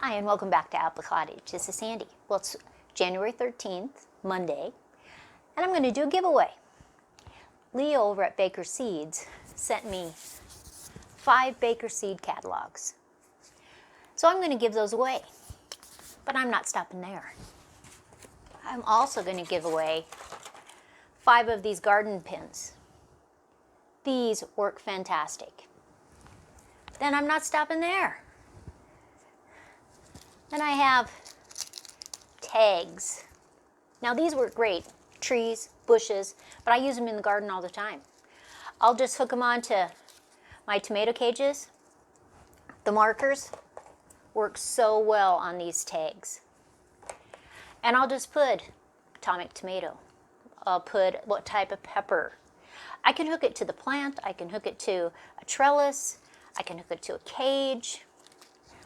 Hi, and welcome back to Apple Cottage. This is Sandy. Well, it's January 13th, Monday, and I'm going to do a giveaway. Leo over at Baker Seeds sent me 5 Baker Seed catalogs. So I'm going to give those away, but I'm not stopping there. I'm also going to give away 5 of these garden pins. These work fantastic. Then I'm not stopping there. Then I have tags. Now these work great, trees, bushes, but I use them in the garden all the time. I'll just hook them onto my tomato cages. The markers work so well on these tags. And I'll just put atomic tomato. I'll put what type of pepper. I can hook it to the plant, I can hook it to a trellis, I can hook it to a cage.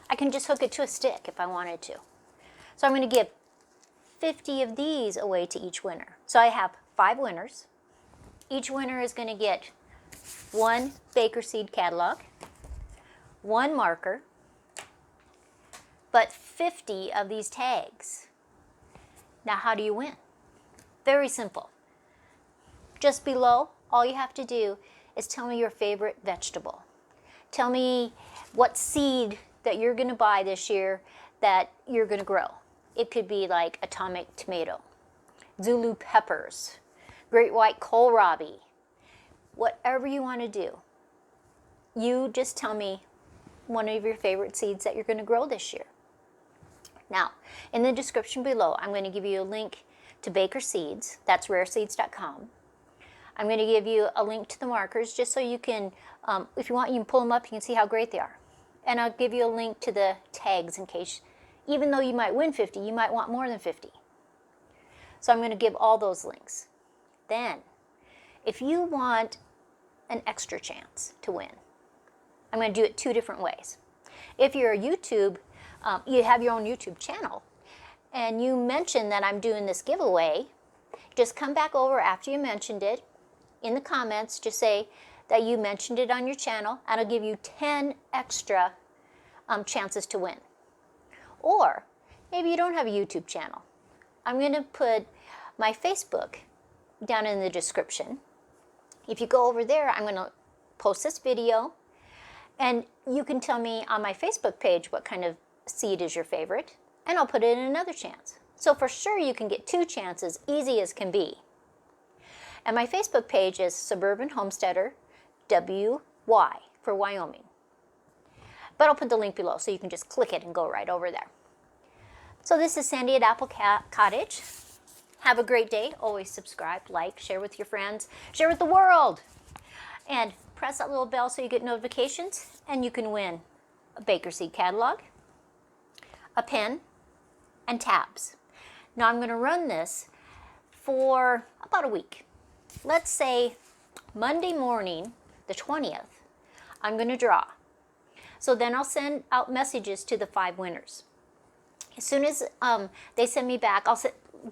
I can just hook it to a stick if I wanted to. So I'm going to give 50 of these away to each winner. So I have 5 winners. Each winner is going to get 1 Baker Seed catalog, 1 marker, but 50 of these tags. Now how do you win? Very simple. Just below, all you have to do is tell me your favorite vegetable. Tell me what seed that you're going to buy this year that you're going to grow. It could be like atomic tomato, Zulu peppers, Giant White Kohlrabi, whatever you want to do. You just tell me one of your favorite seeds that you're going to grow this year. Now, in the description below, I'm going to give you a link to Baker Seeds. That's rareseeds.com. I'm going to give you a link to the markers just so you can, if you want, you can pull them up, you can see how great they are. And I'll give you a link to the tags in case, even though you might win 50, you might want more than 50. So I'm going to give all those links. Then, if you want an extra chance to win, I'm going to do it 2 different ways. If you're a YouTube, you have your own YouTube channel, and you mention that I'm doing this giveaway, just come back over after you mentioned it. In the comments, just say that you mentioned it on your channel, and I'll give you 10 extra chances to win. Or maybe you don't have a YouTube channel. I'm going to put my Facebook down in the description. If you go over there, I'm going to post this video, and you can tell me on my Facebook page what kind of seed is your favorite, and I'll put it in another chance. So for sure you can get 2 chances, easy as can be. And my Facebook page is SuburbanHomesteaderWY for Wyoming. But I'll put the link below so you can just click it and go right over there. So this is Sandy at Apple Cottage. Have a great day. Always subscribe, like, share with your friends, share with the world. And press that little bell so you get notifications, and you can win a Baker Seed catalog, a pen, and tabs. Now I'm going to run this for about a week. Let's say Monday morning, the 20th, I'm going to draw. So then I'll send out messages to the 5 winners. As soon as they send me back, I'll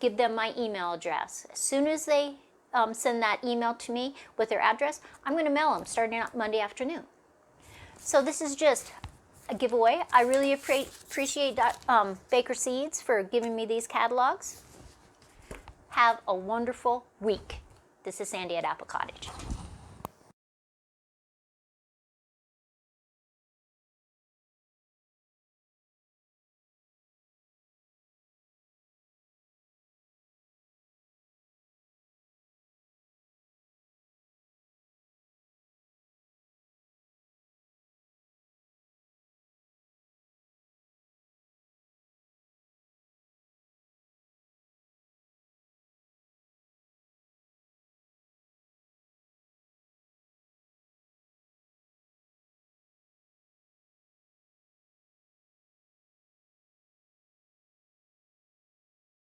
give them my email address. As soon as they send that email to me with their address, I'm going to mail them starting out Monday afternoon. So this is just a giveaway. I really appreciate Baker Seeds for giving me these catalogs. Have a wonderful week. This is Sandy at Apple Cottage.